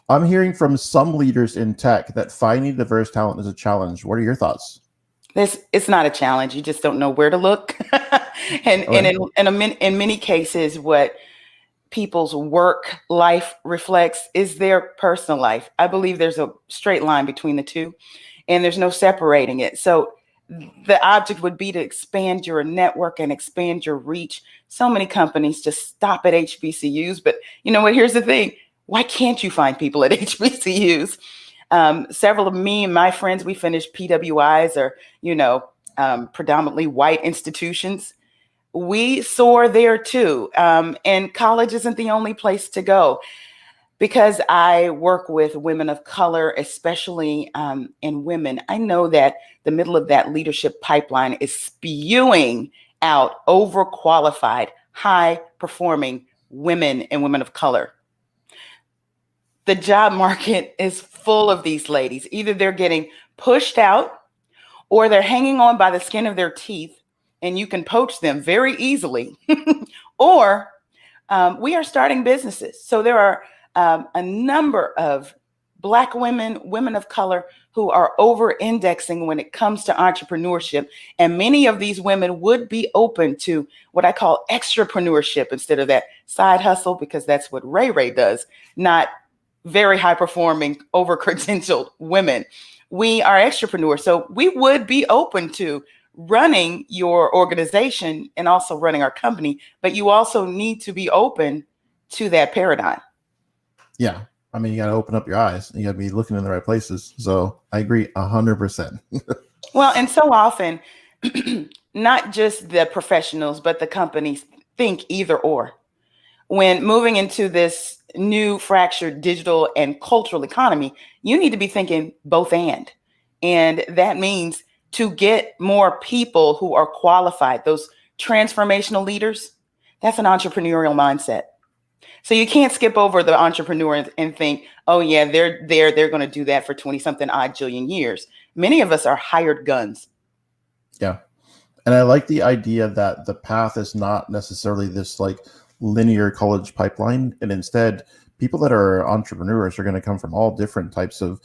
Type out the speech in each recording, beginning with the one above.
I'm hearing from some leaders in tech that finding diverse talent is a challenge. What are your thoughts? It's not a challenge. You just don't know where to look. And Okay. in many cases, what people's work life reflects is their personal life. I believe there's a straight line between the two, and there's no separating it. So the object would be to expand your network and expand your reach. So many companies just stop at HBCUs, but you know what? Here's the thing: why can't you find people at HBCUs? Several of me and my friends, we finished PWIs or predominantly white institutions. We soar there too, and college isn't the only place to go. Because I work with women of color, especially in women, I know that the middle of that leadership pipeline is spewing out overqualified, high performing women and women of color. The job market is full of these ladies. Either they're getting pushed out or they're hanging on by the skin of their teeth, and you can poach them very easily. Or we are starting businesses. So there are a number of Black women, women of color who are over indexing when it comes to entrepreneurship. And many of these women would be open to what I call extrapreneurship instead of that side hustle, because that's what Ray Ray does, not very high performing, over credentialed women. We are extrapreneurs. So we would be open to running your organization and also running our company, but you also need to be open to that paradigm. Yeah. I mean, you got to open up your eyes. You got to be looking in the right places. So I agree 100%. Well, and so often, not just the professionals, but the companies think either or. When moving into this new fractured digital and cultural economy, you need to be thinking both and. And that means to get more people who are qualified, those transformational leaders, that's an entrepreneurial mindset. So you can't skip over the entrepreneur and think, oh yeah, they're going to do that for 20 something odd jillion years. Many of us are hired guns. Yeah. And I like the idea that the path is not necessarily this like linear college pipeline, and instead, people that are entrepreneurs are going to come from all different types of,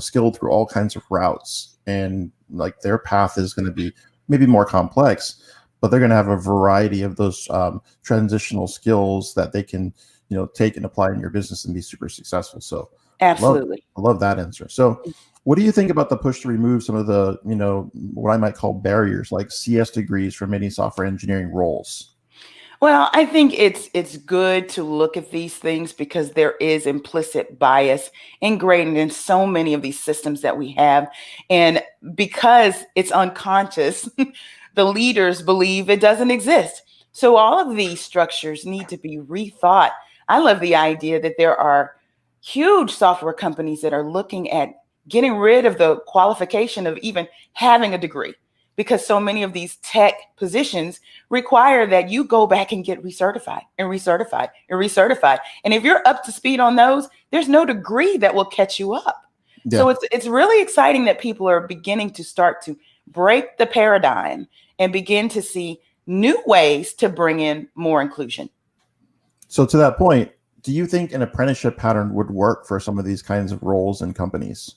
skilled through all kinds of routes, and like their path is going to be maybe more complex, but they're going to have a variety of those transitional skills that they can, take and apply in your business and be super successful. So, love, Absolutely. I love that answer. So, what do you think about the push to remove some of the, what I might call barriers, like CS degrees from many software engineering roles? Well, I think it's good to look at these things because there is implicit bias ingrained in so many of these systems that we have. And because it's unconscious, the leaders believe it doesn't exist. So all of these structures need to be rethought. I love the idea that there are huge software companies that are looking at getting rid of the qualification of even having a degree, because so many of these tech positions require that you go back and get recertified and recertified and recertified. And if you're up to speed on those, there's no degree that will catch you up. So Yeah. it's really exciting that people are beginning to start to break the paradigm and begin to see new ways to bring in more inclusion. So to that point, do you think an apprenticeship pattern would work for some of these kinds of roles in companies?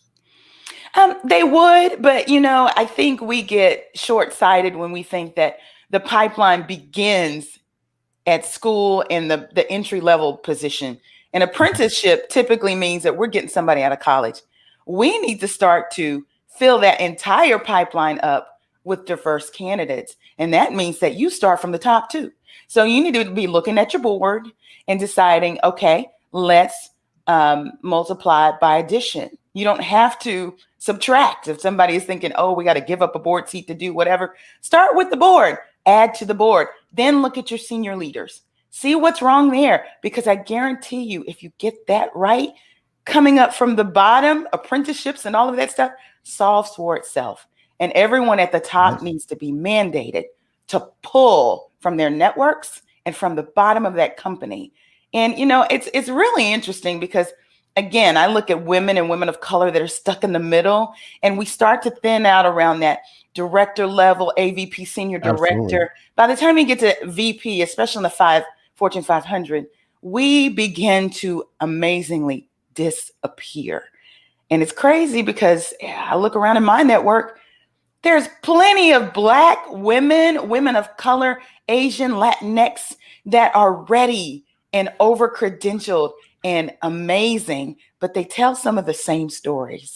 They would, but I think we get short-sighted when we think that the pipeline begins at school in the entry level position. An apprenticeship typically means that we're getting somebody out of college. We need to start to fill that entire pipeline up with diverse candidates. And that means that you start from the top too. So you need to be looking at your board and deciding, okay, let's multiply by addition. You don't have to subtract. If somebody is thinking, oh, we got to give up a board seat to do whatever, start with the board, add to the board, then look at your senior leaders. See what's wrong there, because I guarantee you, if you get that right, coming up from the bottom, apprenticeships and all of that stuff solves for itself. And everyone at the top Nice. needs to be mandated to pull from their networks and from the bottom of that company. And it's really interesting because again, I look at women and women of color that are stuck in the middle, and we start to thin out around that director level, AVP, senior Absolutely. director. By the time you get to VP, especially in the Fortune 500, we begin to amazingly disappear. And it's crazy because I look around in my network, there's plenty of Black women, women of color, Asian, Latinx that are ready and over credentialed and amazing, but they tell some of the same stories.